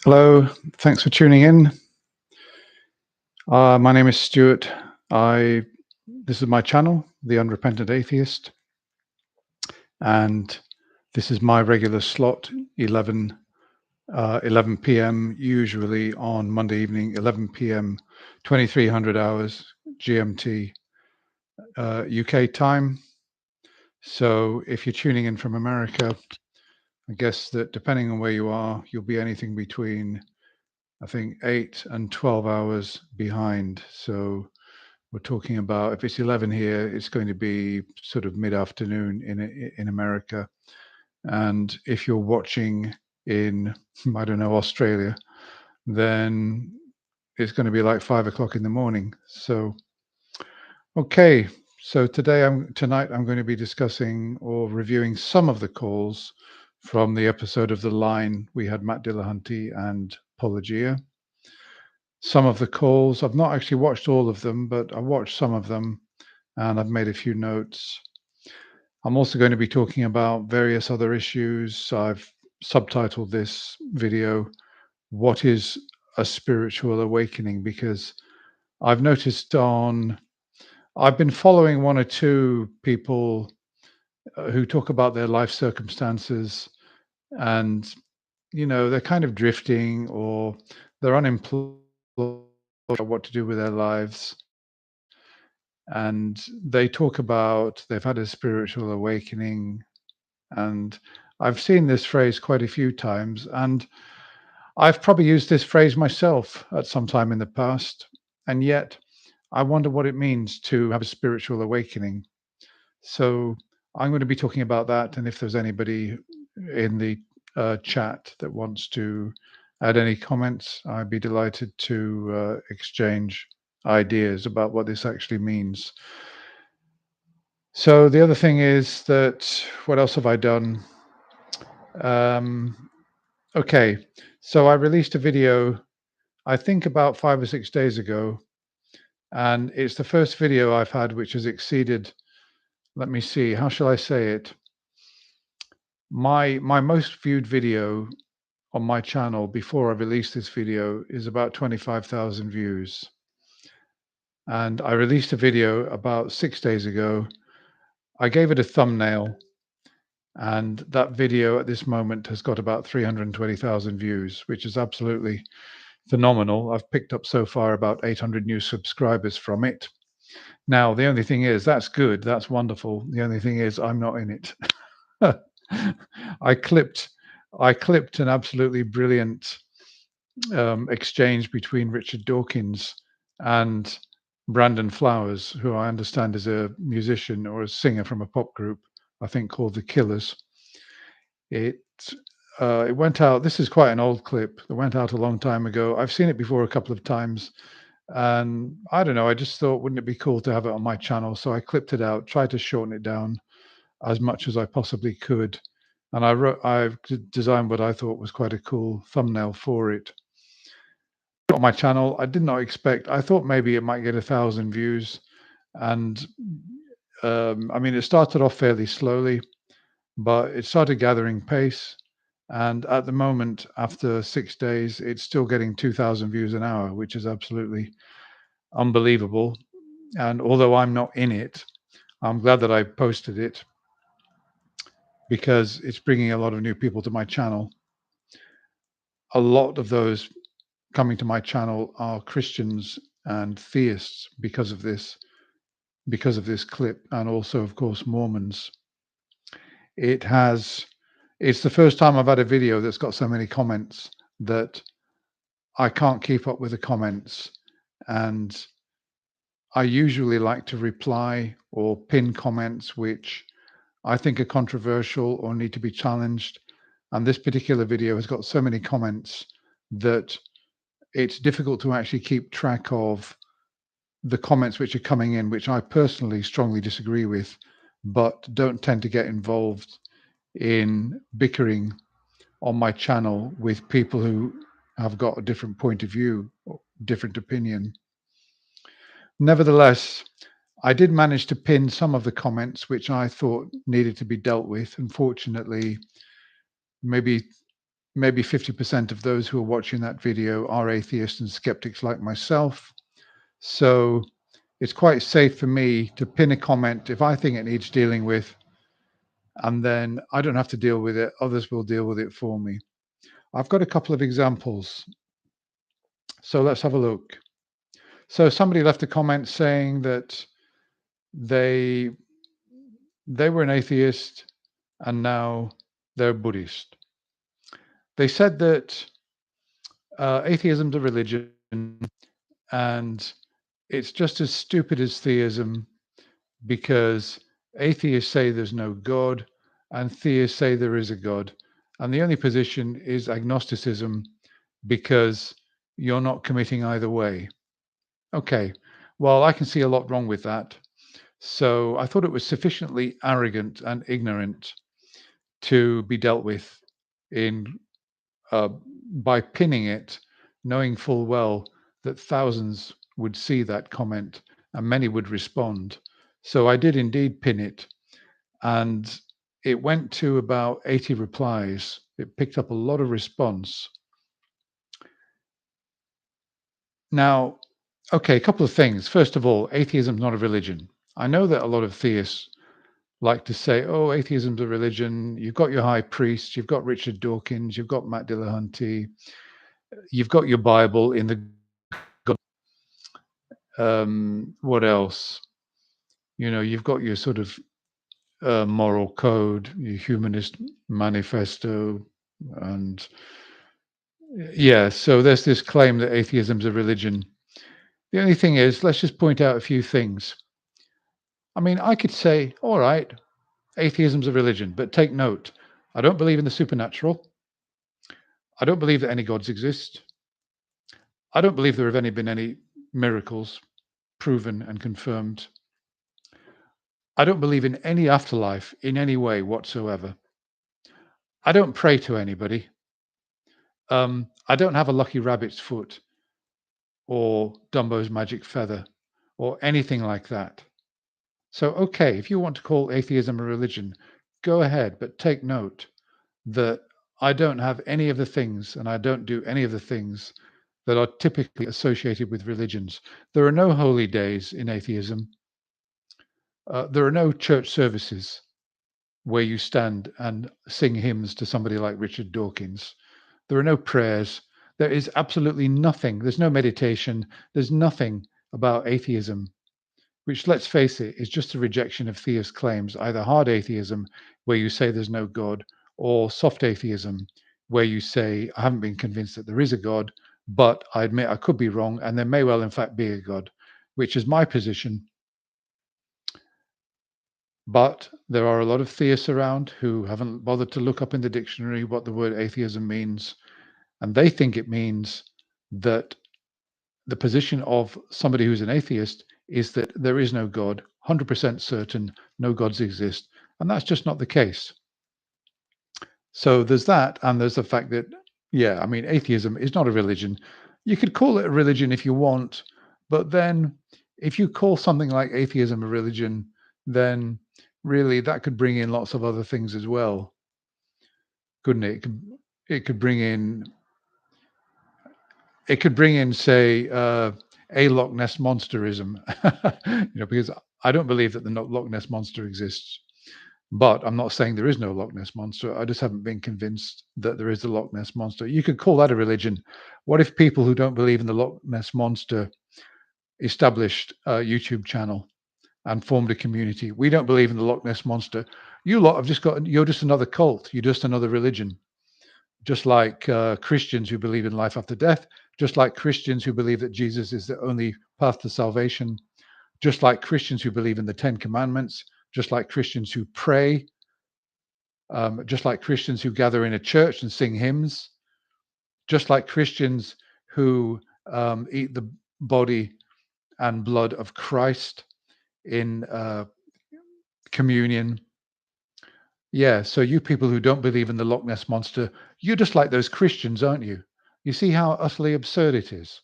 Hello, thanks for tuning in. My name is Stuart. I This is my channel, The Unrepentant Atheist, and this is my regular slot, 11 p.m. usually on Monday evening, 11 p.m. 2300 hours GMT UK time. So if you're tuning in from America, I guess that depending on where you are, you'll be anything between I think 8 and 12 hours behind. So we're talking about if it's 11 here, it's going to be sort of mid-afternoon in America. And if you're watching in, I don't know, Australia, then it's going to be like 5 o'clock in the morning. So, okay. So tonight I'm going to be discussing or reviewing some of the calls from the episode of The Line. We had Matt Dillahunty and Apologia. Some of the calls, I've not actually watched all of them, but I watched some of them and I've made a few notes. I'm also going to be talking about various other issues. I've subtitled this video, What is a Spiritual Awakening? Because I've noticed I've been following one or two people who talk about their life circumstances and, they're kind of drifting or they're unemployed, what to do with their lives. And they talk about they've had a spiritual awakening. And I've seen this phrase quite a few times, and I've probably used this phrase myself at some time in the past. And yet, I wonder what it means to have a spiritual awakening. So, I'm going to be talking about that. And if there's anybody in the chat that wants to add any comments, I'd be delighted to exchange ideas about what this actually means. So the other thing is that what else have I done? Um, okay, so I released a video, I think about 5 or 6 days ago, and it's the first video I've had which has exceeded. Let me see, how shall I say it? My most viewed video on my channel before I released this video is about 25,000 views, and I released a video about 6 days ago. I gave it a thumbnail. And that video at this moment has got about 320,000 views, which is absolutely phenomenal. I've picked up so far about 800 new subscribers from it. Now, the only thing is, that's good. That's wonderful. The only thing is, I'm not in it. I clipped, I clipped an absolutely brilliant exchange between Richard Dawkins and Brandon Flowers, who I understand is a musician or a singer from a pop group, I think called The Killers. It it went out. This is quite an old clip. It went out a long time ago. I've seen it before a couple of times, and I don't know. I just thought, wouldn't it be cool to have it on my channel? So I clipped it out, tried to shorten it down as much as I possibly could, and I've designed what I thought was quite a cool thumbnail for it. On my channel, I did not expect. I thought maybe it might get 1,000 views, and I mean, it started off fairly slowly, but it started gathering pace. And at the moment, after 6 days, it's still getting 2,000 views an hour, which is absolutely unbelievable. And although I'm not in it, I'm glad that I posted it because it's bringing a lot of new people to my channel. A lot of those coming to my channel are Christians and theists because of this clip, and also, of course, Mormons. It has it's the first time I've had a video that's got so many comments that I can't keep up with the comments. And I usually like to reply or pin comments which I think are controversial or need to be challenged. And this particular video has got so many comments that it's difficult to actually keep track of the comments which are coming in, which I personally strongly disagree with, but don't tend to get involved in bickering on my channel with people who have got a different point of view or different opinion. Nevertheless, I did manage to pin some of the comments which I thought needed to be dealt with. Unfortunately, maybe maybe 50% of those who are watching that video are atheists and skeptics like myself. So it's quite safe for me to pin a comment if I think it needs dealing with, and then I don't have to deal with it. Others will deal with it for me. I've got a couple of examples. So let's have a look. So somebody left a comment saying that they they were an atheist and now they're Buddhist. They said that atheism's a religion and it's just as stupid as theism because atheists say there's no God and theists say there is a God. And the only position is agnosticism because you're not committing either way. Okay, well, I can see a lot wrong with that. So I thought it was sufficiently arrogant and ignorant to be dealt with in uh, by pinning it, knowing full well that thousands would see that comment and many would respond. So I did indeed pin it, and it went to about 80 replies. It picked up a lot of response. Now, okay, a couple of things. First of all, atheism is not a religion. I know that a lot of theists like to say, oh, atheism's a religion. You've got your high priest, you've got Richard Dawkins, you've got Matt Dillahunty, you've got your Bible in the what else? You know, you've got your sort of moral code, your humanist manifesto, and yeah. So there's this claim that atheism's a religion. The only thing is, let's just point out a few things. I mean, I could say, all right, atheism's a religion, but take note, I don't believe in the supernatural. I don't believe that any gods exist. I don't believe there have been any miracles proven and confirmed. I don't believe in any afterlife in any way whatsoever. I don't pray to anybody. I don't have a lucky rabbit's foot or Dumbo's magic feather or anything like that. So, okay, if you want to call atheism a religion, go ahead, but take note that I don't have any of the things and I don't do any of the things that are typically associated with religions. There are no holy days in atheism. There are no church services where you stand and sing hymns to somebody like Richard Dawkins. There are no prayers. There is absolutely nothing. There's no meditation. There's nothing about atheism, which, let's face it, is just a rejection of theist claims, either hard atheism, where you say there's no God, or soft atheism, where you say, I haven't been convinced that there is a God, but I admit I could be wrong, and there may well, in fact, be a God, which is my position. But there are a lot of theists around who haven't bothered to look up in the dictionary what the word atheism means. And they think it means that the position of somebody who's an atheist is that there is no God, 100% certain no gods exist. And that's just not the case. So there's that. And there's the fact that, yeah, I mean, atheism is not a religion. You could call it a religion if you want. But then if you call something like atheism a religion, then really that could bring in lots of other things as well, couldn't it? It could bring in say a Loch Ness monsterism, because I don't believe that the Loch Ness monster exists. But I'm not saying there is no Loch Ness monster. I just haven't been convinced that there is a Loch Ness monster. You could call that a religion. What if people who don't believe in the Loch Ness monster established a YouTube channel and formed a community? We don't believe in the Loch Ness monster. You lot have you're just another cult. You're just another religion. Just like Christians who believe in life after death, just like Christians who believe that Jesus is the only path to salvation, just like Christians who believe in the Ten Commandments, just like Christians who pray, just like Christians who gather in a church and sing hymns, just like Christians who eat the body and blood of Christ in communion. Yeah, so you people who don't believe in the Loch Ness monster, you're just like those Christians, aren't you? You see how utterly absurd it is.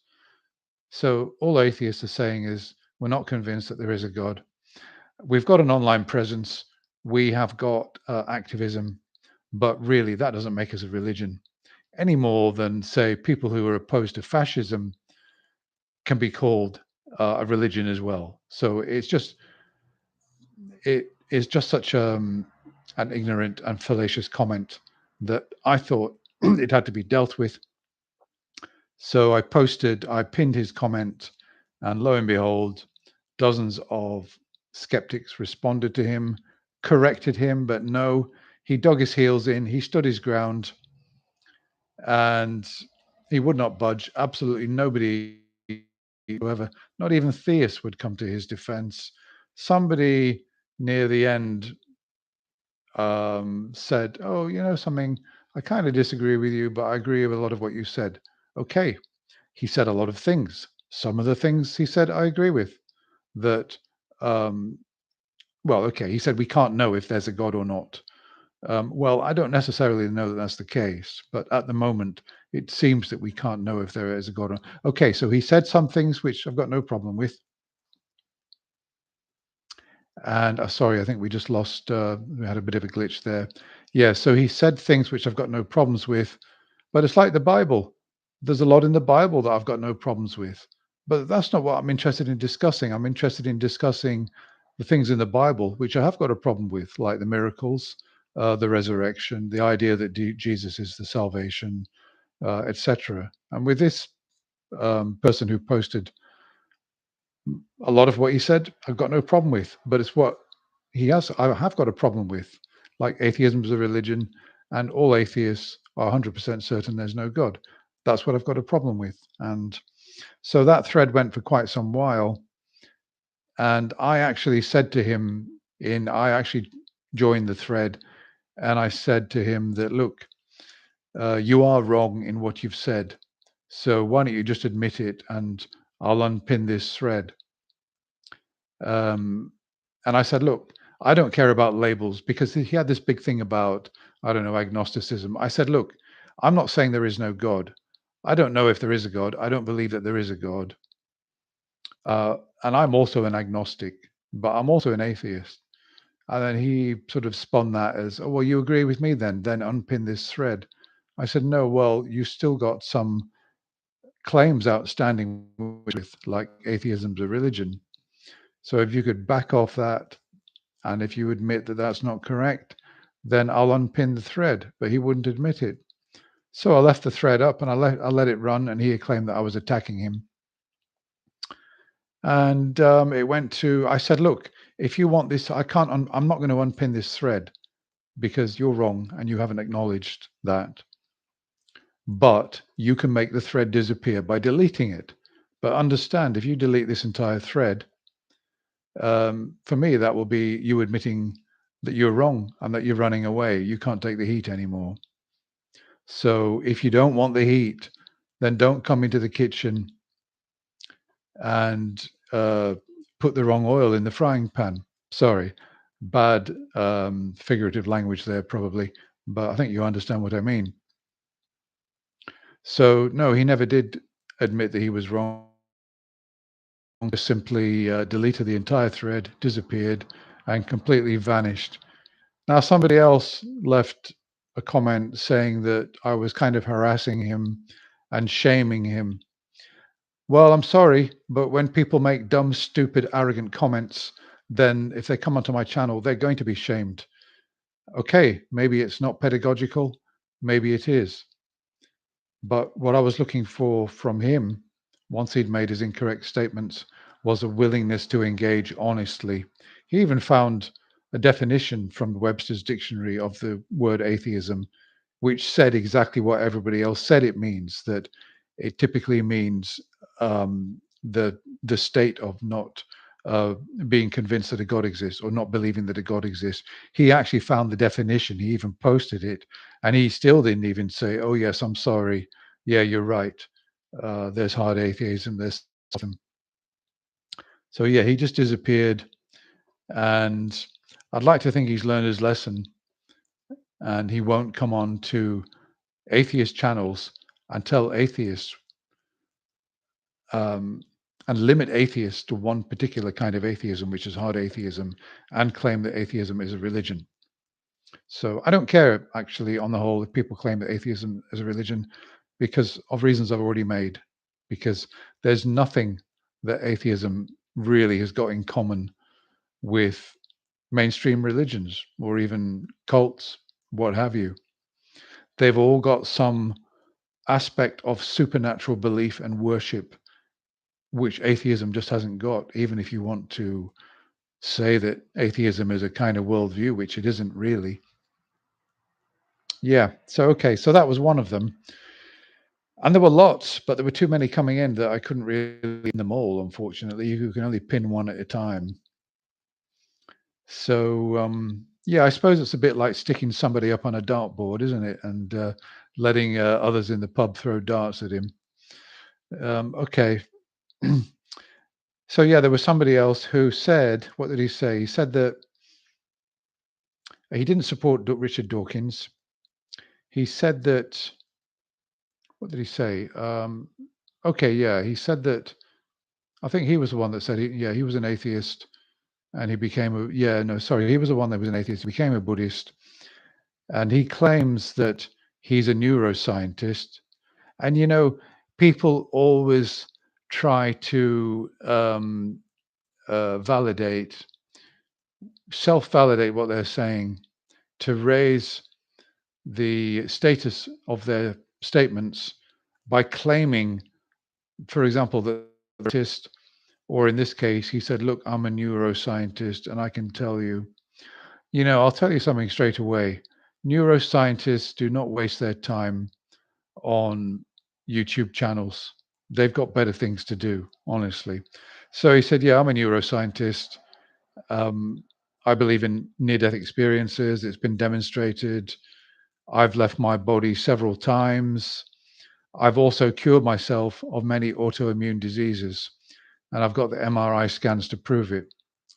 So all atheists are saying is we're not convinced that there is a God. We've got an online presence. We have got activism, but really that doesn't make us a religion. any more than, say, people who are opposed to fascism can be called a religion as well. So it is just such an ignorant and fallacious comment that I thought it had to be dealt with. So I pinned his comment, and lo and behold, dozens of skeptics responded to him, corrected him, but no, he dug his heels in, he stood his ground, and he would not budge. Absolutely nobody, whoever, not even theists would come to his defense. Somebody near the end said, "Oh, you know something, I kind of disagree with you, but I agree with a lot of what you said." Okay, he said a lot of things. Some of the things he said I agree with. That, um, well, okay, he said we can't know if there's a God or not. Well, I don't necessarily know that that's the case, but at the moment, it seems that we can't know if there is a God. Okay, so he said some things which I've got no problem with. And sorry, I think we just lost. We had a bit of a glitch there. Yeah, so he said things which I've got no problems with, but it's like the Bible. There's a lot in the Bible that I've got no problems with, but that's not what I'm interested in discussing. I'm interested in discussing the things in the Bible which I have got a problem with, like the miracles, the resurrection, the idea that Jesus is the salvation, etc. And with this person who posted a lot of what he said, I've got no problem with, but it's what I have got a problem with, like atheism is a religion, and all atheists are 100% certain there's no God. That's what I've got a problem with. And so that thread went for quite some while. And I actually said to him, I actually joined the thread, and I said to him that, look, you are wrong in what you've said. So why don't you just admit it, and I'll unpin this thread. Um, and I said, "Look, I don't care about labels," because he had this big thing about, I don't know, agnosticism. I said, "Look, I'm not saying there is no God. I don't know if there is a God. I don't believe that there is a God. And I'm also an agnostic, but I'm also an atheist." And then he sort of spun that as, "Oh, well, you agree with me then? Then unpin this thread." I said, "No, well, you still got some claims outstanding with, like atheism's a religion. So if you could back off that, and if you admit that that's not correct, then I'll unpin the thread." But he wouldn't admit it. So I left the thread up, and I let it run, and he claimed that I was attacking him. And it went to, I said, "Look, if you want this, I'm not going to unpin this thread because you're wrong and you haven't acknowledged that. But you can make the thread disappear by deleting it. But understand, if you delete this entire thread, for me, that will be you admitting that you're wrong and that you're running away. You can't take the heat anymore. So if you don't want the heat, then don't come into the kitchen and put the wrong oil in the frying pan." Sorry, bad figurative language there, probably, but I think you understand what I mean. So no, he never did admit that he was wrong. Just simply deleted the entire thread, disappeared, and completely vanished. Now, somebody else left a comment saying that I was kind of harassing him and shaming him. Well, I'm sorry, but when people make dumb, stupid, arrogant comments, then if they come onto my channel, they're going to be shamed. Okay, maybe it's not pedagogical, maybe it is. But what I was looking for from him, once he'd made his incorrect statements, was a willingness to engage honestly. He even found a definition from Webster's dictionary of the word atheism, which said exactly what everybody else said it means, that it typically means the state of not uh, being convinced that a God exists or not believing that a God exists. He actually found the definition. He even posted it, and he still didn't even say, "Oh yes, I'm sorry. Yeah, you're right. There's hard atheism. There's some." So yeah, he just disappeared, and I'd like to think he's learned his lesson, and he won't come on to atheist channels and tell atheists um, and limit atheists to one particular kind of atheism, which is hard atheism, and claim that atheism is a religion. So I don't care actually on the whole if people claim that atheism is a religion because of reasons I've already made. Because there's nothing that atheism really has got in common with mainstream religions or even cults, what have you. They've all got some aspect of supernatural belief and worship, which atheism just hasn't got, even if you want to say that atheism is a kind of worldview, which it isn't really. Yeah. So, okay. So that was one of them. And there were lots, but there were too many coming in that I couldn't really pin them all, unfortunately. You can only pin one at a time. So, yeah, I suppose it's a bit like sticking somebody up on a dartboard, isn't it? And letting others in the pub throw darts at him. Okay. So, yeah, there was somebody else who said, what did he say? He said that he didn't support Richard Dawkins. He said that, what did he say? Okay, yeah, he said that, I think he was the one that said, yeah, he was an atheist and he became a, yeah, no, sorry, he was the one that was an atheist, he became a Buddhist. And he claims that he's a neuroscientist. And, people always try to validate, self validate what they're saying to raise the status of their statements by claiming, for example, that the scientist, or in this case, he said, look, I'm a neuroscientist and I can tell you, I'll tell you something straight away. Neuroscientists do not waste their time on YouTube channels. They've got better things to do, honestly. So he said, yeah, I'm a neuroscientist. Um, I believe in near death experiences. It's been demonstrated. I've left my body several times. I've also cured myself of many autoimmune diseases, and I've got the MRI scans to prove it.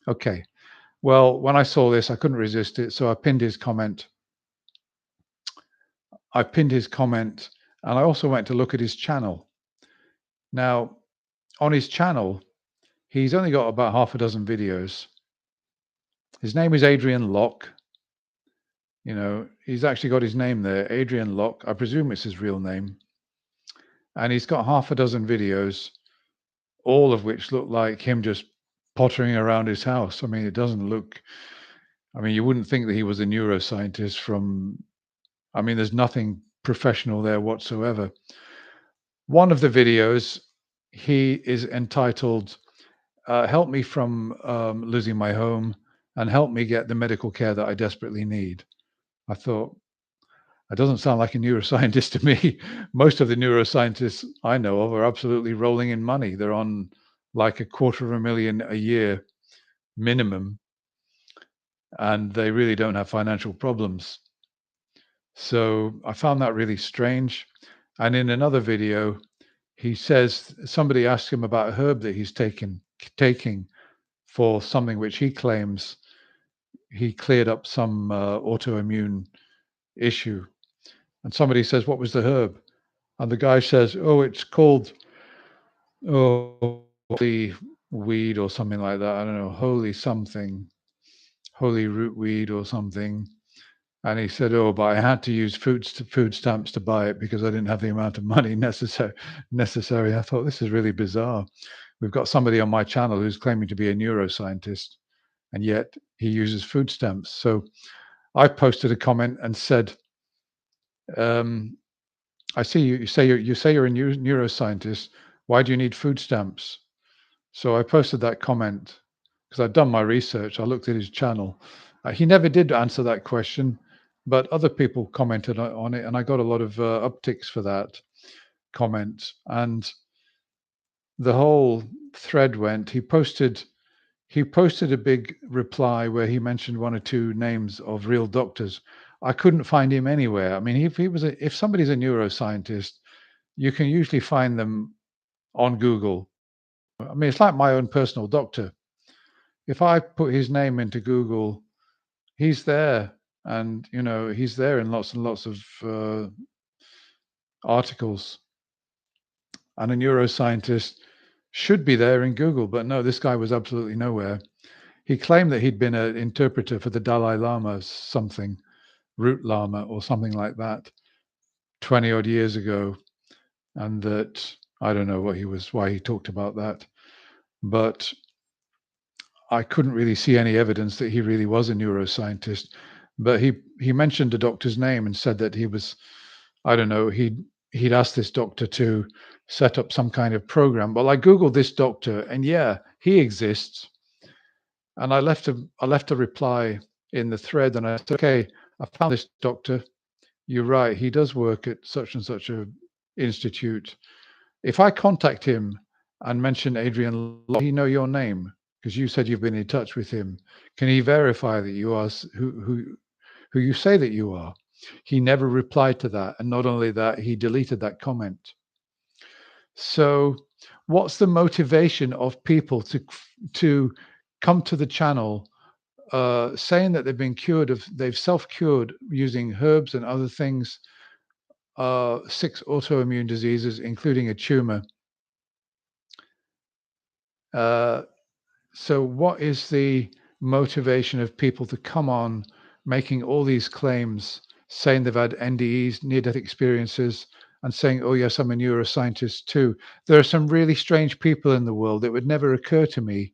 Okay. Well, when I saw this, I couldn't resist it. So I pinned his comment. And I also went to look at his channel. Now, on his channel, he's only got about half a dozen videos. His name is Adrian Locke. He's actually got his name there, Adrian Locke. I presume it's his real name. And he's got half a dozen videos, all of which look like him just pottering around his house. I mean, it doesn't look, I mean, you wouldn't think that he was a neuroscientist I mean, there's nothing professional there whatsoever. One of the videos, he is entitled, Help Me from Losing My Home and Help Me Get the Medical Care That I Desperately Need. I thought, that doesn't sound like a neuroscientist to me. Most of the neuroscientists I know of are absolutely rolling in money. They're on like $250,000 a year minimum, and they really don't have financial problems. So I found that really strange. And in another video, he says somebody asked him about a herb that he's taking for something which he claims he cleared up some autoimmune issue. And somebody says, "What was the herb?" And the guy says, "Oh, it's called holy weed or something like that. I don't know, holy something, holy root weed or something." And he said, "Oh, but I had to use food stamps to buy it because I didn't have the amount of money necessary." I thought, this is really bizarre. We've got somebody on my channel who's claiming to be a neuroscientist, and yet he uses food stamps. So I posted a comment and said, um, "I see you say you're a neuroscientist. Why do you need food stamps?" So I posted that comment because I'd done my research. I looked at his channel. He never did answer that question, but other people commented on it, and I got a lot of upticks for that comment. And the whole thread went. He posted a big reply where he mentioned one or two names of real doctors. I couldn't find him anywhere. I mean, if somebody's a neuroscientist, you can usually find them on Google. I mean, it's like my own personal doctor. If I put his name into Google, he's there, and he's there in lots and lots of articles. And a neuroscientist should be there in Google, but no, this guy was absolutely nowhere. He claimed that he'd been an interpreter for the Dalai Lama, something. root llama or something like that 20 odd years ago, and that I don't know why he talked about that, but I couldn't really see any evidence that he really was a neuroscientist. But he mentioned a doctor's name and said that he was, I don't know, he'd asked this doctor to set up some kind of program. Well, I googled this doctor, and yeah, he exists. And I left a reply in the thread, and I said, okay, I found this doctor. You're right. He does work at such and such a institute. If I contact him and mention Adrian Law, he know your name because you said you've been in touch with him. Can he verify that you are who you say that you are? He never replied to that, and not only that, he deleted that comment. So, what's the motivation of people to come to the channel saying that they've self-cured using herbs and other things, 6 autoimmune diseases, including a tumor. Uh, so what is the motivation of people to come on making all these claims, saying they've had NDEs, near-death experiences, and saying, "Oh, yes, I'm a neuroscientist too." There are some really strange people in the world. It would never occur to me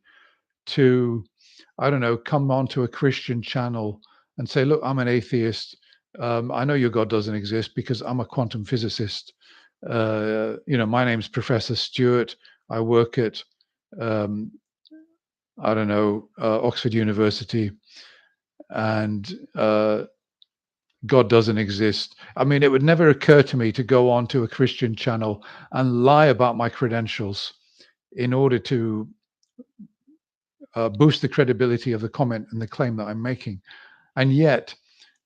to, I don't know, come onto a Christian channel and say, "Look, I'm an atheist. I know your God doesn't exist because I'm a quantum physicist. My name's Professor Stewart. I work at, um, I don't know, Oxford University, and God doesn't exist." I mean, it would never occur to me to go onto a Christian channel and lie about my credentials in order to boost the credibility of the comment and the claim that I'm making. And yet,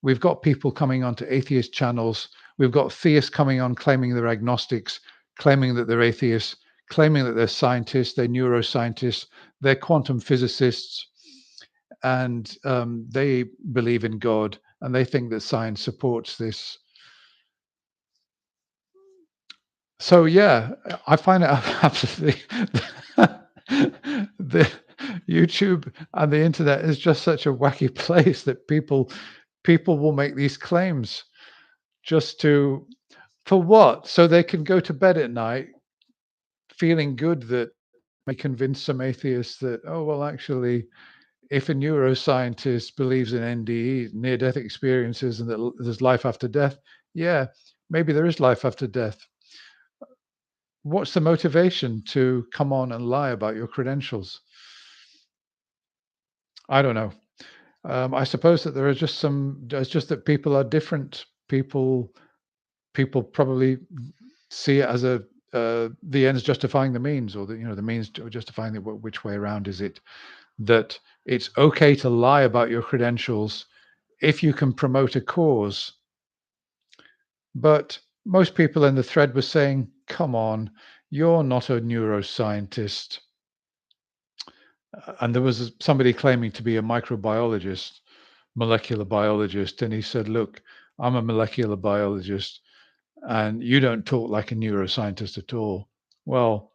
we've got people coming onto atheist channels. We've got theists coming on claiming they're agnostics, claiming that they're atheists, claiming that they're scientists, they're neuroscientists, they're quantum physicists, and they believe in God and they think that science supports this. So yeah, I find it absolutely the YouTube and the internet is just such a wacky place that people will make these claims just to for what? So they can go to bed at night feeling good that may convince some atheists that, oh well, actually, if a neuroscientist believes in NDE, near death experiences, and that there's life after death, yeah, maybe there is life after death. What's the motivation to come on and lie about your credentials? I don't know. I suppose that there are just some. It's just that people are different. People probably see it as a the ends justifying the means, or the means justifying the which way around is it? That it's okay to lie about your credentials if you can promote a cause. But most people in the thread were saying, "Come on, you're not a neuroscientist." And there was somebody claiming to be a microbiologist, molecular biologist, and he said, "Look, I'm a molecular biologist, and you don't talk like a neuroscientist at all." Well,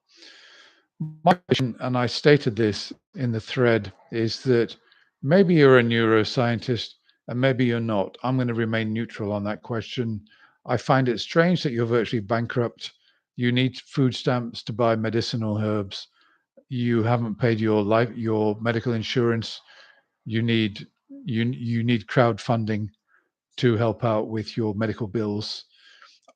my question, and I stated this in the thread, is that maybe you're a neuroscientist and maybe you're not. I'm going to remain neutral on that question. I find it strange that you're virtually bankrupt. You need food stamps to buy medicinal herbs. You haven't paid your medical insurance. You need you need crowdfunding to help out with your medical bills.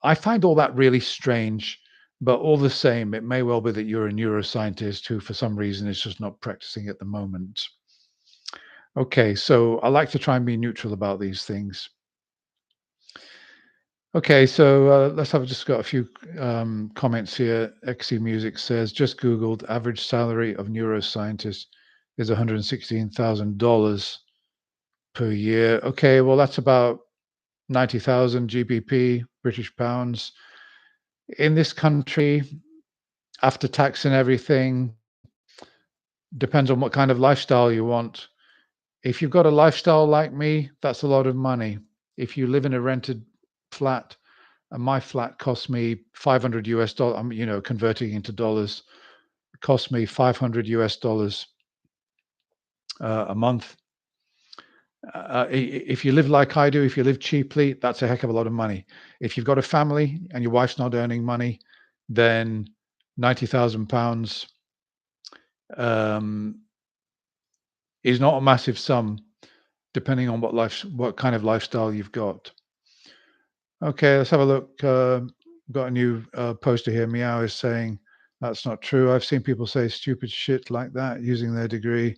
I find all that really strange, but all the same, it may well be that you're a neuroscientist who, for some reason, is just not practicing at the moment. Okay, so I like to try and be neutral about these things. Okay, so let's have just got a few comments here. XC Music says, just Googled, average salary of neuroscientist is $116,000 per year. Okay, well, that's about 90,000 GBP, British pounds. In this country, after tax and everything, depends on what kind of lifestyle you want. If you've got a lifestyle like me, that's a lot of money. If you live in a rented flat, and my flat costs me 500 US dollars, converting into dollars, it costs me 500 US dollars a month. If you live like I do, if you live cheaply, that's a heck of a lot of money. If you've got a family and your wife's not earning money, then £90,000 um, is not a massive sum, depending on what kind of lifestyle you've got. Okay, let's have a look. Got a new poster here. Meow is saying that's not true. I've seen people say stupid shit like that using their degree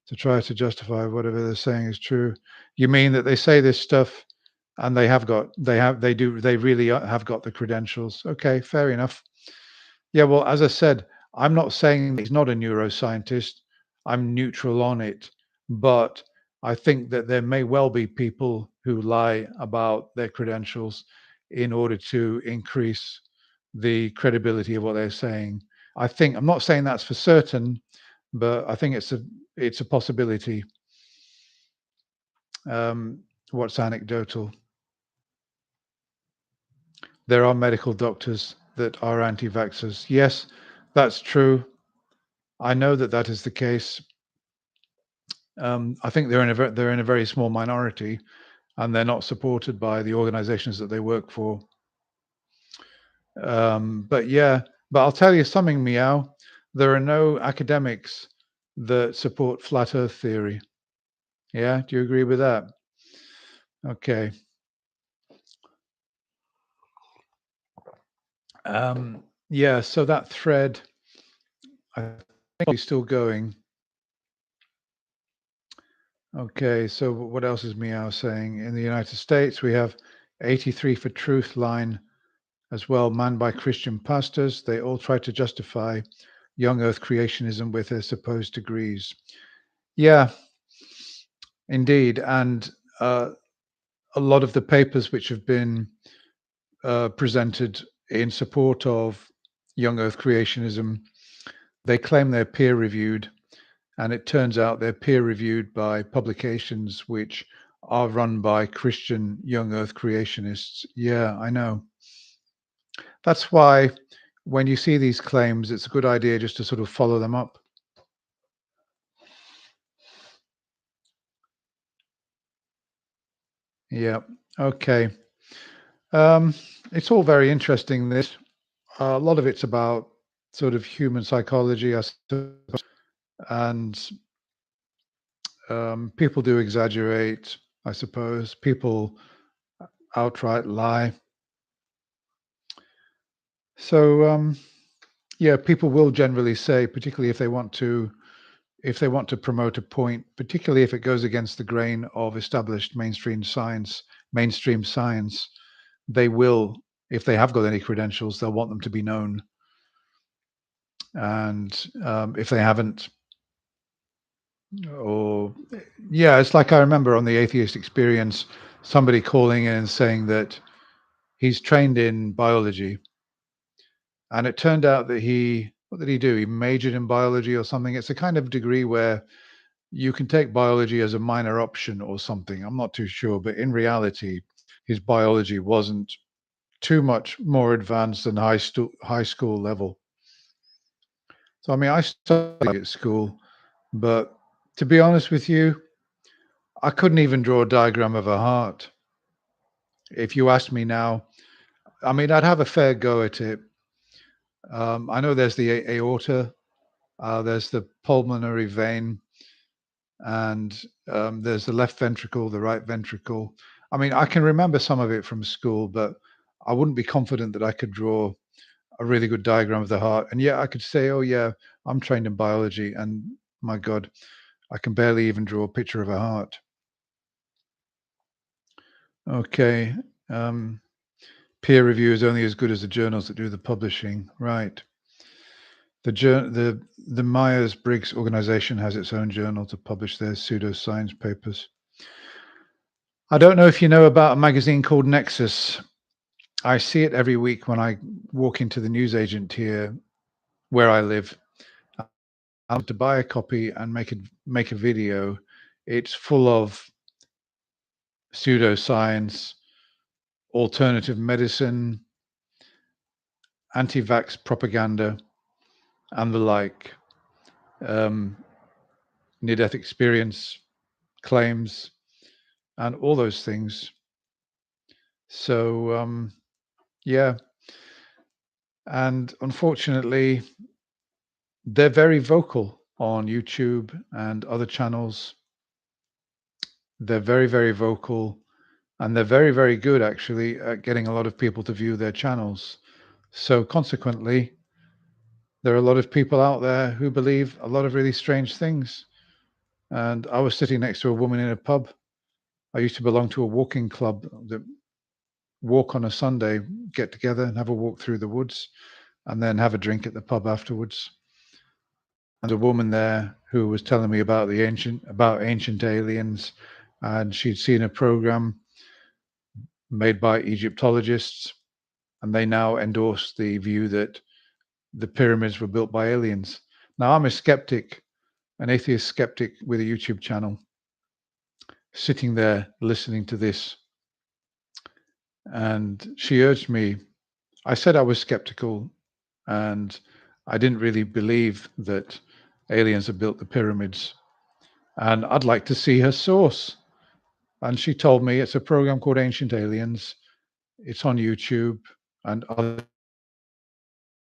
to try to justify whatever they're saying is true. You mean that they say this stuff and they really have got the credentials? Okay, fair enough. Yeah, well, as I said, I'm not saying that he's not a neuroscientist. I'm neutral on it. But I think that there may well be people who lie about their credentials in order to increase the credibility of what they're saying. I'm not saying that's for certain, but I think it's a possibility. What's anecdotal? There are medical doctors that are anti-vaxxers. Yes, that's true. I know that that is the case. I think they're in a very small minority, and they're not supported by the organizations that they work for. But yeah, but I'll tell you something, Meow. There are no academics that support flat Earth theory. Yeah, do you agree with that? Okay. Yeah, so that thread, I think, is still going. Okay, so what else is Meow saying? In the United States, we have 83 for Truth line as well, manned by Christian pastors. They all try to justify young Earth creationism with their supposed degrees. Yeah, indeed. And uh, a lot of the papers which have been presented in support of young Earth creationism, they claim they're peer reviewed. And it turns out they're peer reviewed by publications which are run by Christian young Earth creationists. Yeah, I know. That's why when you see these claims, it's a good idea just to sort of follow them up. Yeah. Okay. Um, it's all very interesting. This a lot of it's about sort of human psychology, I suppose, and people do exaggerate. I suppose people outright lie. So yeah, people will generally say, particularly if they want to promote a point, particularly if it goes against the grain of established mainstream science, they will, if they have got any credentials, they'll want them to be known. And if they haven't, or yeah, it's like I remember on the Atheist Experience, somebody calling in and saying that he's trained in biology, and it turned out that what did he do? He majored in biology or something. It's a kind of degree where you can take biology as a minor option or something. I'm not too sure, but in reality, his biology wasn't too much more advanced than high school level. So I mean, I studied at school, but to be honest with you, I couldn't even draw a diagram of a heart. If you asked me now, I mean, I'd have a fair go at it. I know there's the aorta, there's the pulmonary vein, and there's the left ventricle, the right ventricle. I mean, I can remember some of it from school, but I wouldn't be confident that I could draw a really good diagram of the heart. And yeah, I could say, oh yeah, I'm trained in biology, and my God, I can barely even draw a picture of a heart. Okay. Um, Peer review is only as good as the journals that do the publishing, right? The Myers Briggs organization has its own journal to publish their pseudoscience papers. I don't know if you know about a magazine called Nexus. I see it every week when I walk into the newsagent here where I live. I want to buy a copy and make a video. It's full of pseudoscience, alternative medicine, anti-vax propaganda, and the like. Um, Near-death experience claims. and all those things. So, yeah, and unfortunately, they're very vocal on YouTube and other channels. They're very, very vocal, and they're very, very good actually at getting a lot of people to view their channels. So consequently, there are a lot of people out there who believe a lot of really strange things. And I was sitting next to a woman in a pub. I used to belong to a walking club that walk on a Sunday, get together and have a walk through the woods, and then have a drink at the pub afterwards. And a woman there who was telling me about ancient aliens, and she'd seen a program made by Egyptologists, and they now endorse the view that the pyramids were built by aliens. Now, I'm a skeptic, an atheist skeptic with a YouTube channel, sitting there listening to this. And she urged me, I said I was skeptical and I didn't really believe that aliens had built the pyramids. And I'd like to see her source. And she told me it's a program called Ancient Aliens. It's on YouTube and other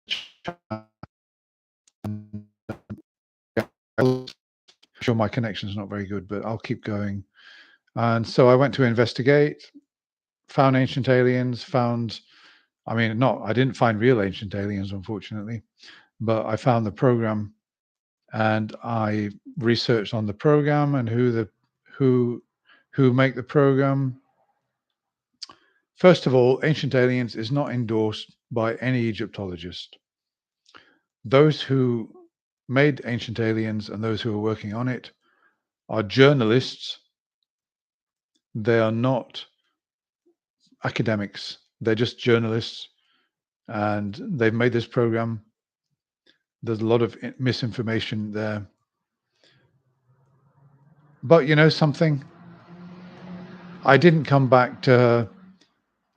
channels. Sure, my connection's not very good, but I'll keep going. And so I went to investigate, found ancient aliens, I didn't find real ancient aliens, unfortunately, but I found the program and I researched on the program and who who make the program. First of all, Ancient Aliens is not endorsed by any Egyptologist. Those who made Ancient Aliens and those who are working on it are journalists. They are not academics. They're just journalists, and they've made this program. There's a lot of misinformation there. But you know something? I didn't come back to her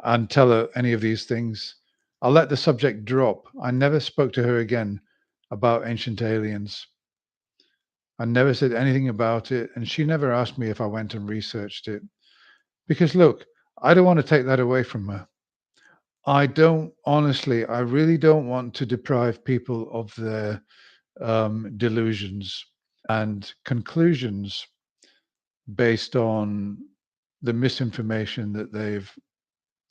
and tell her any of these things. I let the subject drop. I never spoke to her again about ancient aliens. I never said anything about it, and she never asked me if I went and researched it. Because look, I don't want to take that away from her. I really don't want to deprive people of their delusions and conclusions based on the misinformation that they've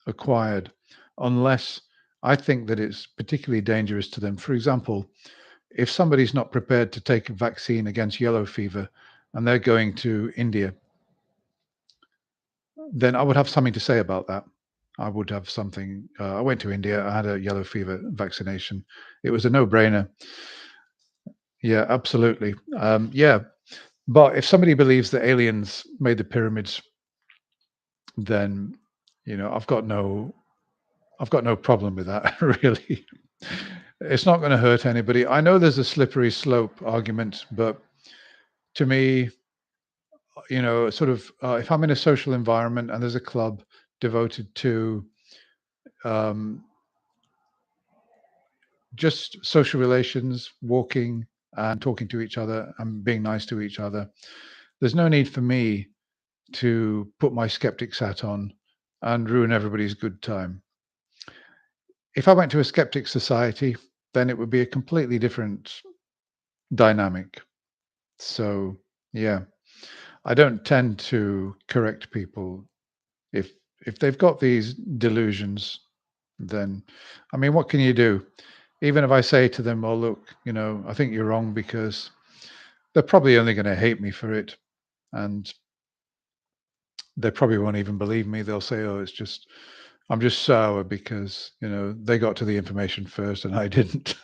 acquired, unless I think that it's particularly dangerous to them. For example, if somebody's not prepared to take a vaccine against yellow fever and they're going to India, then I would have something to say about that. I would have something. I went to India. I had a yellow fever vaccination. It was a no-brainer. Yeah, absolutely. Yeah, but if somebody believes that aliens made the pyramids, then I've got no problem with that. Really, it's not going to hurt anybody. I know there's a slippery slope argument, but to me, if I'm in a social environment and there's a club devoted to um, just social relations, walking and talking to each other and being nice to each other, there's no need for me to put my skeptic's hat on and ruin everybody's good time. If I went to a skeptic society, then it would be a completely different dynamic. So, yeah, I don't tend to correct people if they've got these delusions. Then, I mean, what can you do? Even if I say to them, "Well, look, I think you're wrong," because they're probably only going to hate me for it, and they probably won't even believe me. They'll say, "Oh, I'm just sour because they got to the information first and I didn't."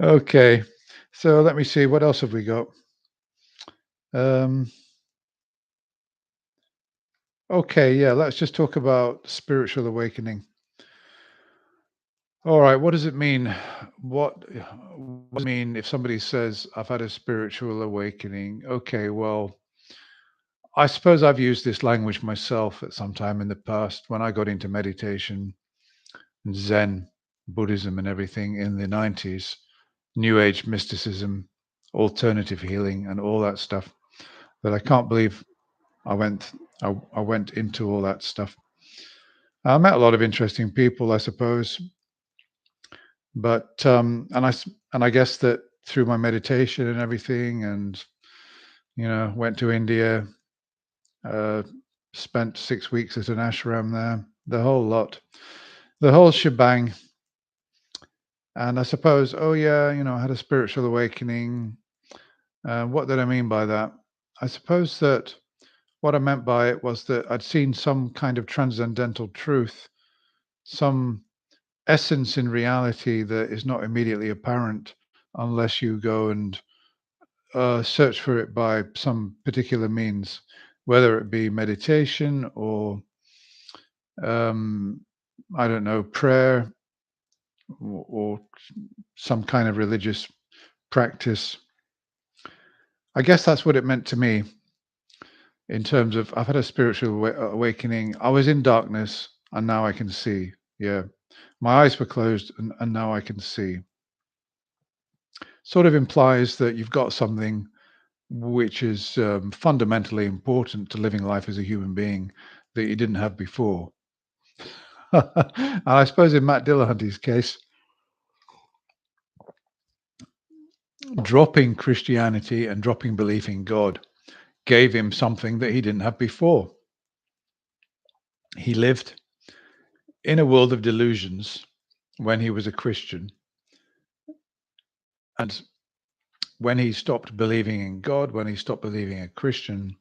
Okay, so let me see. What else have we got? Um, okay, yeah, let's just talk about spiritual awakening. All right, what does it mean? What does it mean if somebody says, I've had a spiritual awakening? Okay, well, I suppose I've used this language myself at some time in the past when I got into meditation and Zen, Buddhism, and everything in the 90s, New Age mysticism, alternative healing, and all that stuff that I can't believe. I went I went into all that stuff. I met a lot of interesting people, I suppose, but and I guess that through my meditation and everything, and went to India, uh, spent 6 weeks at an ashram there, the whole lot, the whole shebang. And I suppose, oh yeah, I had a spiritual awakening. What did I mean by that? I suppose that what I meant by it was that I'd seen some kind of transcendental truth, some essence in reality that is not immediately apparent unless you go and search for it by some particular means, whether it be meditation or um, I don't know, prayer or some kind of religious practice. I guess that's what it meant to me in terms of I've had a spiritual awakening. I was in darkness and now I can see. Yeah. My eyes were closed and now I can see. Sort of implies that you've got something which is fundamentally important to living life as a human being that you didn't have before. And I suppose in Matt Dillahunty's case, dropping Christianity and dropping belief in God gave him something that he didn't have before. He lived in a world of delusions when he was a Christian. And when he stopped believing in God, when he stopped believing a Christian,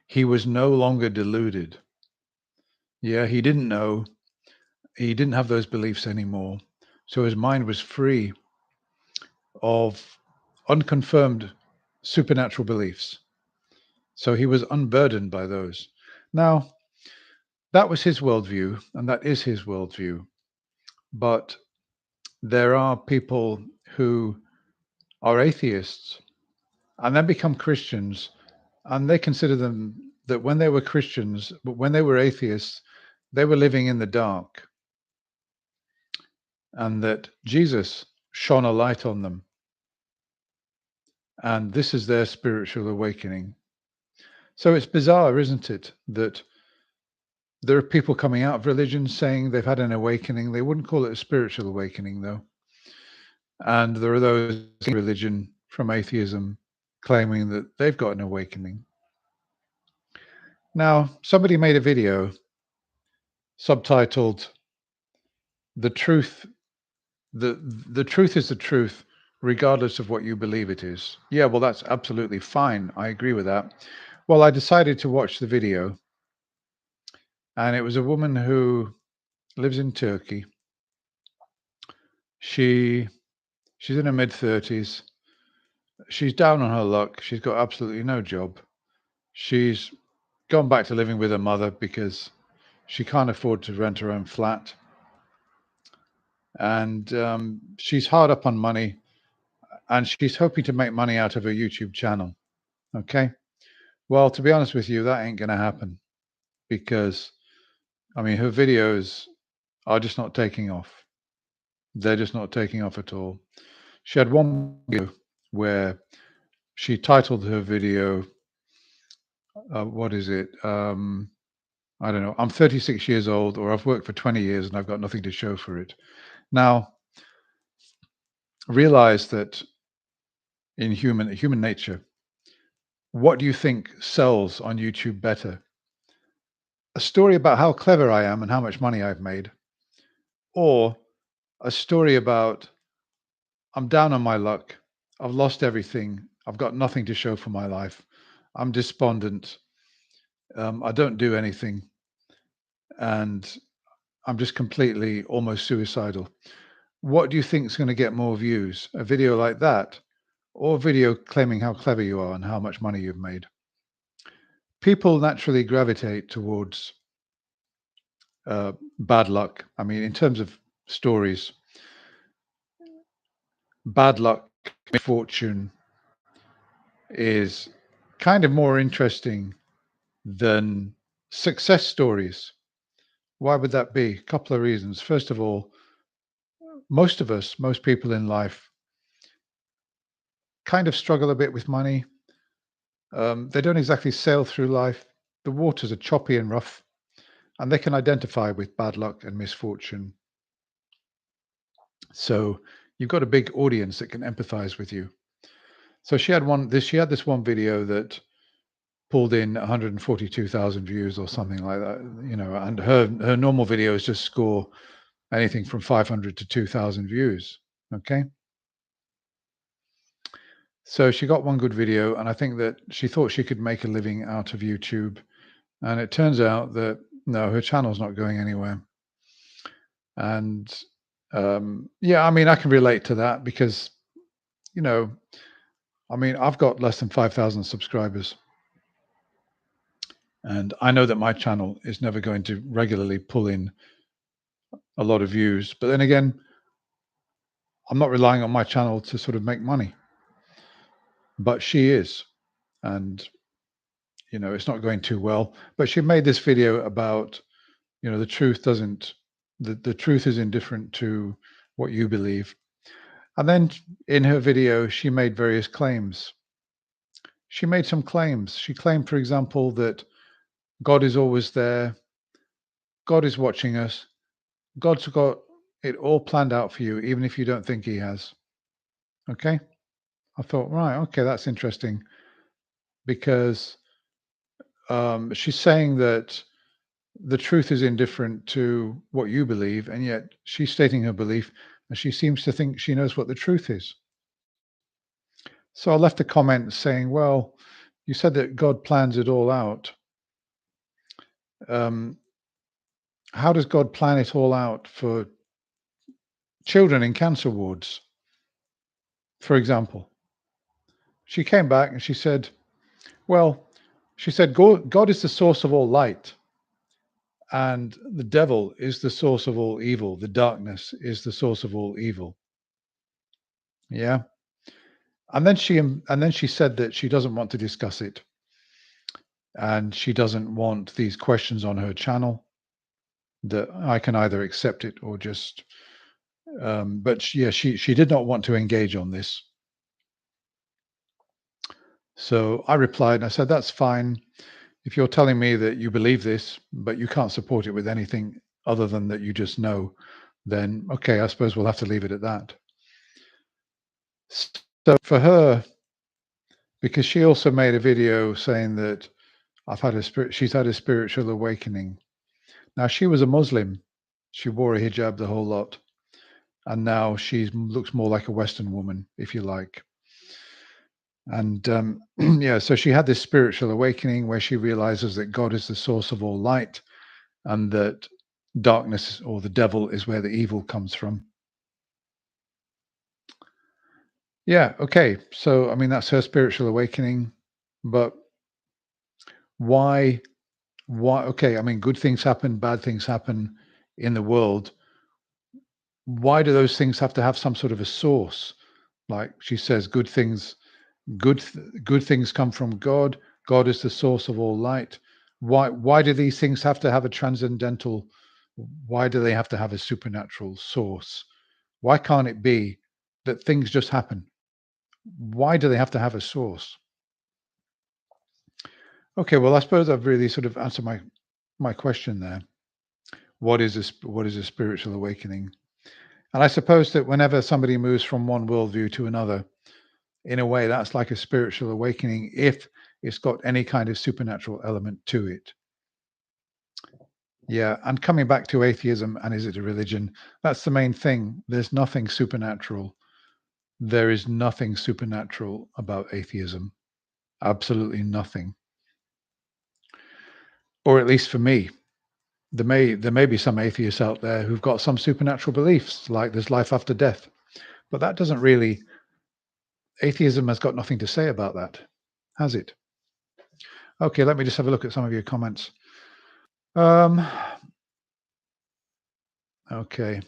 he was no longer deluded. Yeah, he didn't know. He didn't have those beliefs anymore. So his mind was free of unconfirmed supernatural beliefs. So he was unburdened by those. Now, that was his worldview, and that is his worldview. But there are people who are atheists and then become Christians, and they consider them that when they were Christians, but when they were atheists, they were living in the dark, and that Jesus shone a light on them. And this is their spiritual awakening. So it's bizarre, isn't it, that there are people coming out of religion saying they've had an awakening. They wouldn't call it a spiritual awakening, though. And there are those in religion from atheism claiming that they've got an awakening. Now, somebody made a video subtitled "The Truth the truth is the truth regardless of what you believe it is." Yeah, well, that's absolutely fine. I agree with that. Well, I decided to watch the video, and it was a woman who lives in Turkey. She's in her mid-30s. She's down on her luck. She's got absolutely no job. She's gone back to living with her mother because she can't afford to rent her own flat. And she's hard up on money, and she's hoping to make money out of her YouTube channel. Okay. Well, to be honest with you, that ain't going to happen because, I mean, her videos are just not taking off. They're just not taking off at all. She had one video where she titled her video, what is it? I don't know. I'm 36 years old, or I've worked for 20 years and I've got nothing to show for it. Now, realize that in human nature, what do you think sells on YouTube better? A story about how clever I am and how much money I've made, or a story about I'm down on my luck, I've lost everything, I've got nothing to show for my life, I'm despondent, I don't do anything, and I'm just completely almost suicidal. What do you think is going to get more views? A video like that, or a video claiming how clever you are and how much money you've made? People naturally gravitate towards bad luck. I mean, in terms of stories, bad luck, misfortune is kind of more interesting than success stories. Why would that be? A couple of reasons. First of all, most people in life kind of struggle a bit with money. They don't exactly sail through life the waters are choppy and rough, and they can identify with bad luck and misfortune. So you've got a big audience that can empathize with you. So she had this one video that pulled in 142,000 views or something like that, and her normal videos just score anything from 500 to 2,000 views. Okay. So she got one good video, and I think that she thought she could make a living out of YouTube. And it turns out that no, her channel's not going anywhere. And yeah, I mean, I can relate to that because, you know, I mean, I've got less than 5,000 subscribers, and I know that my channel is never going to regularly pull in a lot of views. But then again, I'm not relying on my channel to sort of make money, but she is. And, it's not going too well. But she made this video about, the truth doesn't, the truth is indifferent to what you believe. And then in her video, she made various claims. She made some claims. She claimed, for example, that God is always there. God is watching us. God's got it all planned out for you, even if you don't think he has. Okay. I thought, right, okay, that's interesting because she's saying that the truth is indifferent to what you believe, and yet she's stating her belief, and she seems to think she knows what the truth is. So I left a comment saying, well, you said that God plans it all out. Um, how does God plan it all out for children in cancer wards, for example? She came back and she said, well, she said, God is the source of all light, and the devil is the source of all evil. The darkness is the source of all evil. Yeah. And then she said that she doesn't want to discuss it, and she doesn't want these questions on her channel, that I can either accept it or just but yeah, she did not want to engage on this. So I replied and I said, that's fine. If you're telling me that you believe this, but you can't support it with anything other than that you just know, then okay, I suppose we'll have to leave it at that. So for her, because she also made a video saying that she's had a spiritual awakening. Now she was a Muslim. She wore a hijab the whole lot. And now she looks more like a Western woman, if you like. And yeah, so she had this spiritual awakening where she realizes that God is the source of all light, and that darkness or the devil is where the evil comes from. Yeah, okay. So I mean that's her spiritual awakening, but why okay, I mean good things happen, bad things happen in the world. Why do those things have to have some sort of a source? Like she says, good things come from God. God is the source of all light. Why do these things have to have a transcendental, why do they have to have a supernatural source? Why can't it be that things just happen? Why do they have to have a source? Okay, well, I suppose I've really sort of answered my question there. What is a spiritual awakening? And I suppose that whenever somebody moves from one worldview to another, in a way, that's like a spiritual awakening if it's got any kind of supernatural element to it. Yeah, and coming back to atheism and is it a religion? That's the main thing. There's nothing supernatural. There is nothing supernatural about atheism. Absolutely nothing. Or at least for me. There may be some atheists out there who've got some supernatural beliefs, like there's life after death. But that doesn't really atheism has got nothing to say about that, has it? Okay, let me just have a look at some of your comments. Um, okay.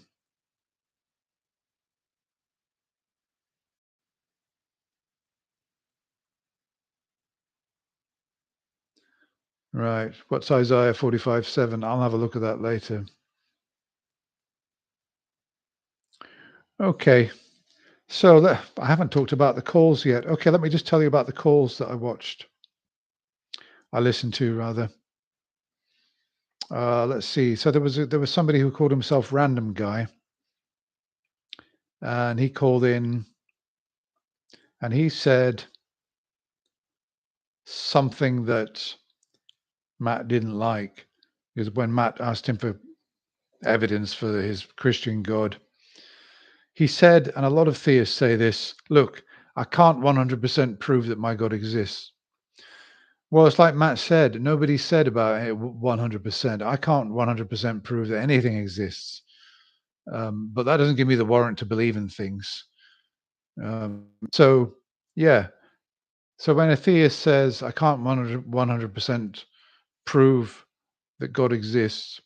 Right. What's Isaiah 45:7? I'll have a look at that later. Okay. So I haven't talked about the calls yet. Okay, let me just tell you about the calls that I watched. I listened to rather. Let's see. So there was somebody who called himself Random Guy, and he called in and he said something that Matt didn't like, because when Matt asked him for evidence for his Christian God, he said, and a lot of theists say this, look, I can't 100% prove that my God exists. Well, it's like Matt said, nobody said about it 100%. I can't 100% prove that anything exists. But that doesn't give me the warrant to believe in things. So, yeah. So when a theist says, I can't 100% prove that God exists,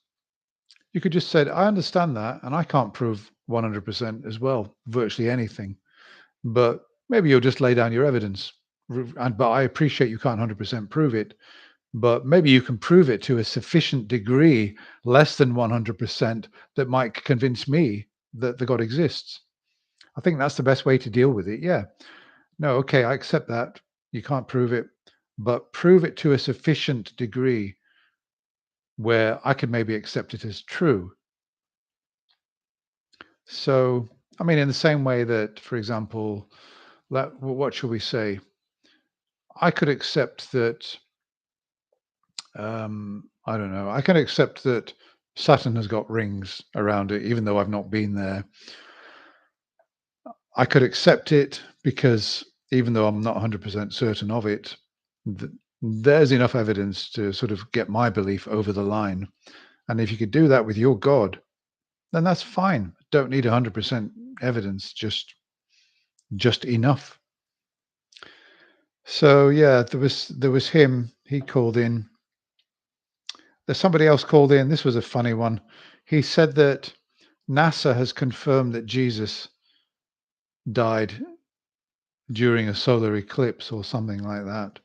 you could just say, I understand that, and I can't prove 100% as well, virtually anything. But maybe you'll just lay down your evidence. But I appreciate you can't 100% prove it, but maybe you can prove it to a sufficient degree, less than 100%, that might convince me that the God exists. I think that's the best way to deal with it. Yeah. No, okay, I accept that. You can't prove it, but prove it to a sufficient degree where I could maybe accept it as true. So, I mean, in the same way that, for example, what shall we say? I could accept that, I don't know, I can accept that Saturn has got rings around it, even though I've not been there. I could accept it because even though I'm not 100% certain of it, there's enough evidence to sort of get my belief over the line. And if you could do that with your God, then that's fine. Don't need 100% evidence, just enough. So yeah, there was him. He called in. There's somebody else called in. This was a funny one. He said that NASA has confirmed that Jesus died during a solar eclipse or something like that.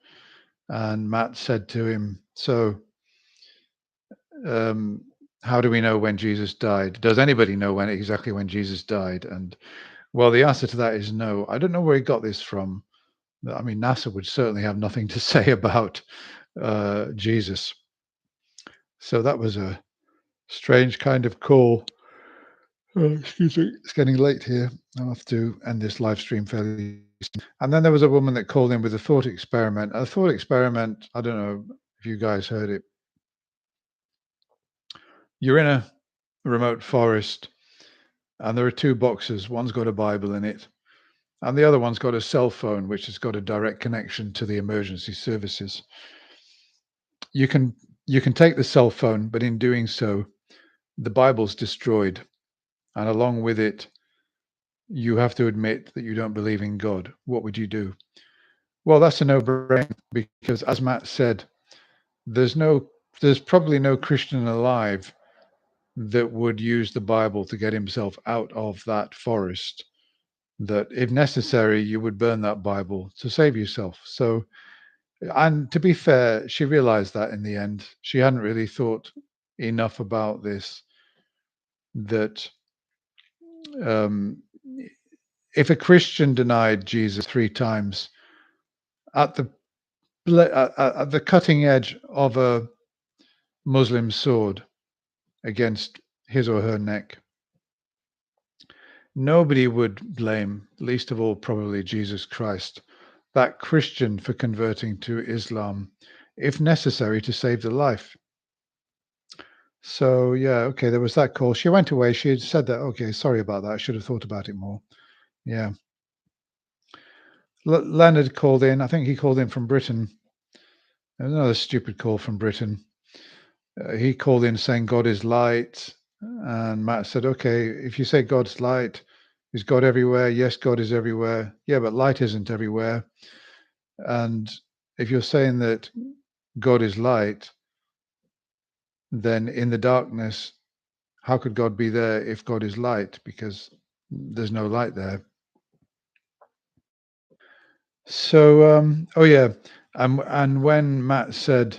And Matt said to him, "So, um, how do we know when Jesus died? Does anybody know exactly when Jesus died?" And well, the answer to that is no. I don't know where he got this from. I mean, NASA would certainly have nothing to say about Jesus. So that was a strange kind of call. Excuse me, it's getting late here. I'll have to end this live stream fairly soon. And then there was a woman that called in with a thought experiment. A thought experiment, I don't know if you guys heard it. You're in a remote forest and there are two boxes. One's got a Bible in it, and the other one's got a cell phone, which has got a direct connection to the emergency services. You can you can take the cell phone, but in doing so, the Bible's destroyed, and along with it, you have to admit that you don't believe in God. What would you do? Well, that's a no-brainer because, as Matt said, there's no, there's probably no Christian alive that would use the Bible to get himself out of that forest. That, if necessary, you would burn that Bible to save yourself. So, and to be fair, she realized that in the end. She hadn't really thought enough about this. That um, if a Christian denied Jesus 3 times at the cutting edge of a Muslim sword against his or her neck, nobody would blame, least of all probably Jesus Christ, that Christian for converting to Islam, if necessary, to save the life. So yeah, okay, there was that call. She went away. She had said that. Okay, sorry about that. I should have thought about it more. Yeah. Leonard called in. I think he called in from Britain. Another stupid call from Britain. He called in saying God is light, and Matt said, "Okay, if you say God's light, is God everywhere? Yes, God is everywhere. Yeah, but light isn't everywhere. And if you're saying that God is light, then in the darkness, how could God be there if God is light? Because there's no light there." So, oh yeah, and when Matt said,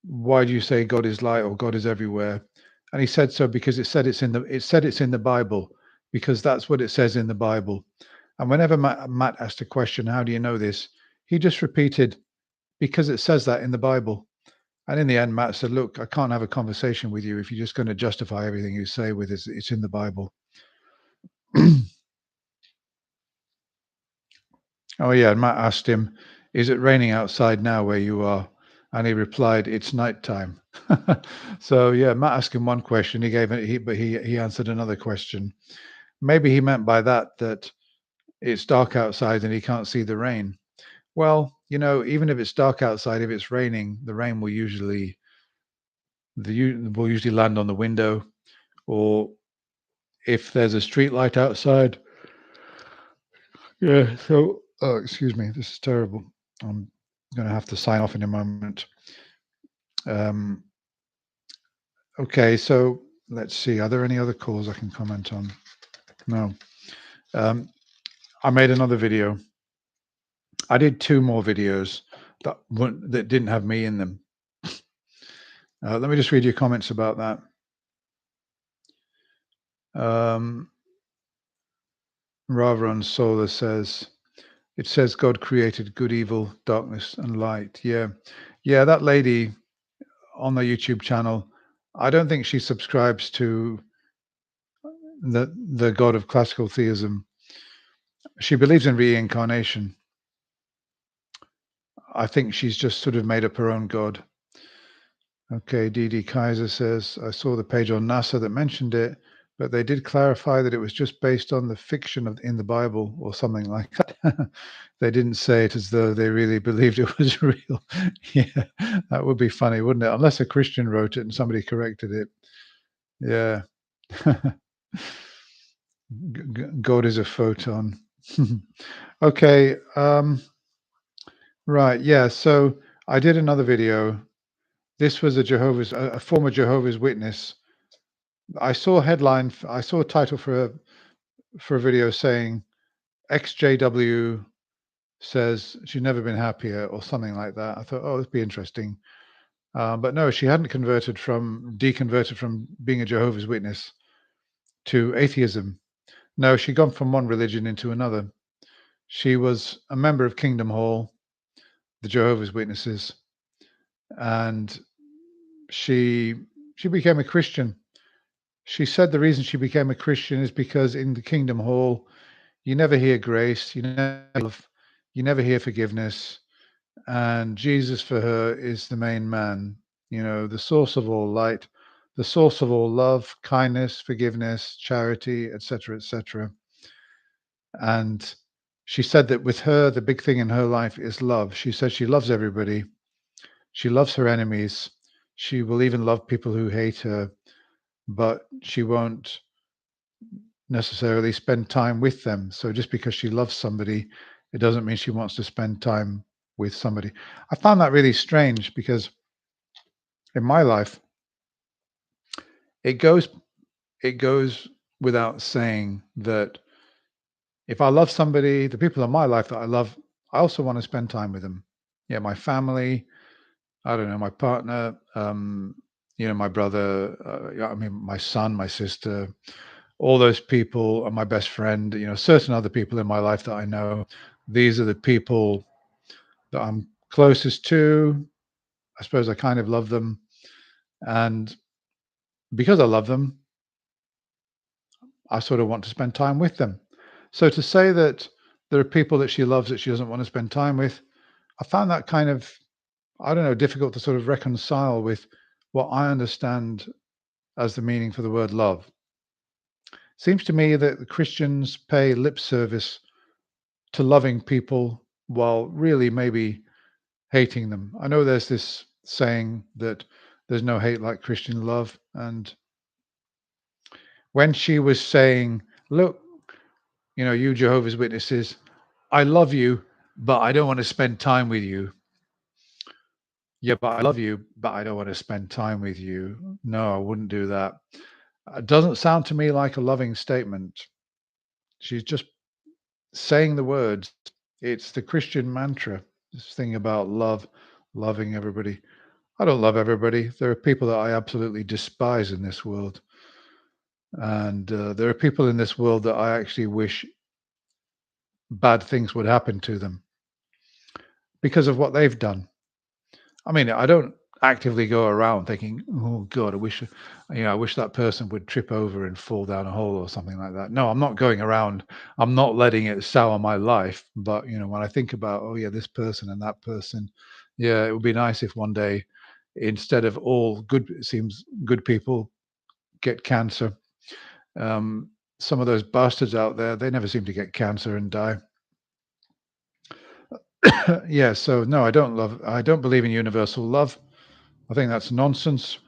"Why do you say God is light or God is everywhere?" And he said so because it said it's in the Bible, because that's what it says in the Bible. And whenever Matt asked a question, "How do you know this?" he just repeated, "Because it says that in the Bible." And in the end, Matt said, "Look, I can't have a conversation with you if you're just going to justify everything you say with it's in the Bible." Oh yeah, and Matt asked him, "Is it raining outside now where you are?" And he replied, "It's nighttime." So yeah, Matt asked him one question. He gave it, but he answered another question. Maybe he meant by that that it's dark outside and he can't see the rain. Well, even if it's dark outside, if it's raining, the rain will usually land on the window, or if there's a street light outside. Yeah. So, oh, excuse me, this is terrible. I'm going to have to sign off in a moment. Um, okay, so let's see. Are there any other calls I can comment on? No. Um, I made another video. I did two more videos that didn't have me in them. Let me just read your comments about that. Um, Ravron Solar says, it says God created good, evil, darkness, and light. Yeah. Yeah, that lady on the YouTube channel, I don't think she subscribes to the God of classical theism. She believes in reincarnation. I think she's just sort of made up her own God. Okay, Dee Kaiser says, I saw the page on NASA that mentioned it, but they did clarify that it was just based on the fiction in the Bible or something like that. They didn't say it as though they really believed it was real. Yeah, that would be funny, wouldn't it? Unless a Christian wrote it and somebody corrected it. Yeah. God is a photon. Okay. Right. Yeah. So I did another video. This was a former Jehovah's Witness. I saw a headline. I saw a title for a video saying XJW says she's never been happier or something like that. I thought, oh, that'd be interesting. But no, she hadn't deconverted from being a Jehovah's Witness to atheism. No, she'd gone from one religion into another. She was a member of Kingdom Hall, the Jehovah's Witnesses, and she she became a Christian. She said the reason she became a Christian is because in the Kingdom Hall, you never hear grace, you never hear forgiveness, and Jesus for her is the main man, the source of all light, the source of all love, kindness, forgiveness, charity, etc., etc. And she said that with her, the big thing in her life is love. She said she loves everybody. She loves her enemies. She will even love people who hate her, but she won't necessarily spend time with them. So just because she loves somebody, it doesn't mean she wants to spend time with somebody. I found that really strange because in my life, it goes it goes without saying that if I love somebody, the people in my life that I love, I also want to spend time with them. Yeah, my family, I don't know, my partner, my brother, yeah, I mean, my son, my sister, all those people are my best friend. Certain other people in my life that I know, these are the people that I'm closest to. I suppose I kind of love them. And because I love them, I sort of want to spend time with them. So to say that there are people that she loves that she doesn't want to spend time with, I found that kind of, I don't know, difficult to sort of reconcile with what I understand as the meaning for the word love. Seems to me that the Christians pay lip service to loving people while really maybe hating them. I know there's this saying that there's no hate like Christian love. And when she was saying, look, you Jehovah's Witnesses, I love you, but I don't want to spend time with you. Yeah, but I love you, but I don't want to spend time with you. No, I wouldn't do that. It doesn't sound to me like a loving statement. She's just saying the words. It's the Christian mantra, this thing about love, loving everybody. I don't love everybody. There are people that I absolutely despise in this world. And there are people in this world that I actually wish bad things would happen to them because of what they've done. I mean, I don't actively go around thinking, "Oh God, I wish that person would trip over and fall down a hole or something like that." No, I'm not going around. I'm not letting it sour my life. But when I think about, oh yeah, this person and that person, yeah, it would be nice if one day, instead of all good, it seems good people get cancer. Um, some of those bastards out there, they never seem to get cancer and die. Yeah, so no, I don't believe in universal love. I think that's nonsense.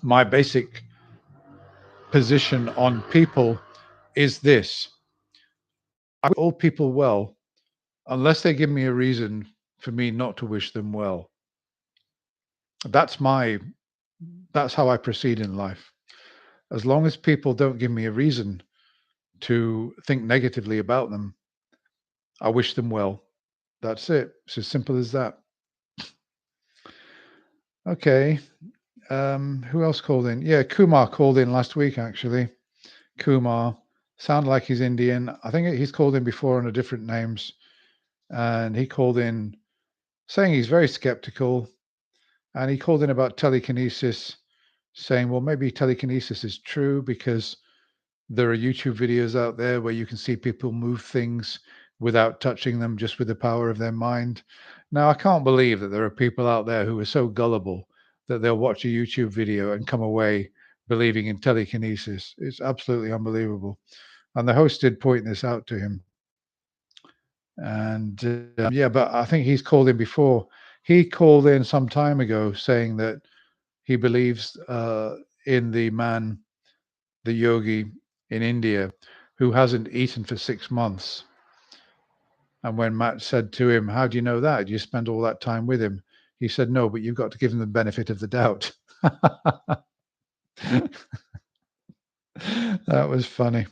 My basic position on people is this: I wish all people well unless they give me a reason for me not to wish them well. That's my that's how I proceed in life. As long as people don't give me a reason to think negatively about them, I wish them well. That's it. It's as simple as that. Okay. Who else called in? Yeah, Kumar called in last week actually. Kumar. Sound like he's Indian. I think he's called in before under different names. And he called in saying he's very skeptical. And he called in about telekinesis, saying, well, maybe telekinesis is true because there are YouTube videos out there where you can see people move things without touching them, just with the power of their mind. Now, I can't believe that there are people out there who are so gullible that they'll watch a YouTube video and come away believing in telekinesis. It's absolutely unbelievable. And the host did point this out to him. And yeah, but I think he's called in before. He called in some time ago saying that he believes in the man, the yogi in India, who hasn't eaten for 6 months. And when Matt said to him, "How do you know that? Do you spend all that time with him?" He said, "No, but you've got to give him the benefit of the doubt." That was funny.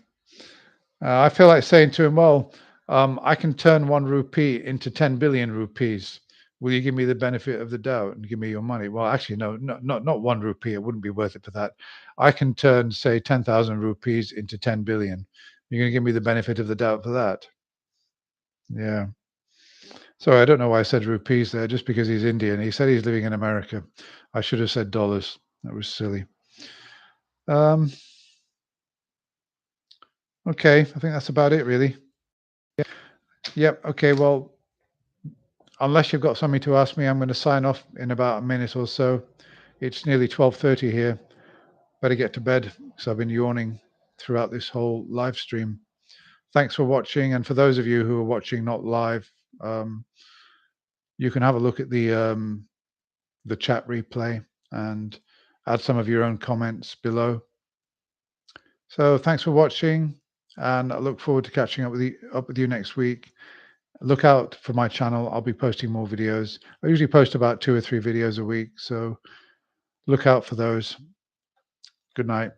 I feel like saying to him, "Well, I can turn 1 rupee into 10 billion rupees. Will you give me the benefit of the doubt and give me your money?" Well, actually, no, not 1 rupee. It wouldn't be worth it for that. I can turn, say, 10,000 rupees into 10 billion. You're going to give me the benefit of the doubt for that? Yeah. So I don't know why I said rupees there, just because he's Indian. He said he's living in America. I should have said dollars. That was silly. Um, okay, I think that's about it, really. Yep. Okay. Well, unless you've got something to ask me, I'm going to sign off in about a minute or so. It's nearly 12:30 here. Better get to bed because I've been yawning throughout this whole live stream. Thanks for watching, and for those of you who are watching not live, um, you can have a look at the chat replay and add some of your own comments below. So thanks for watching, and I look forward to catching up with you next week. Look out for my channel. I'll be posting more videos. I usually post about 2 or 3 videos a week, so look out for those. Good night.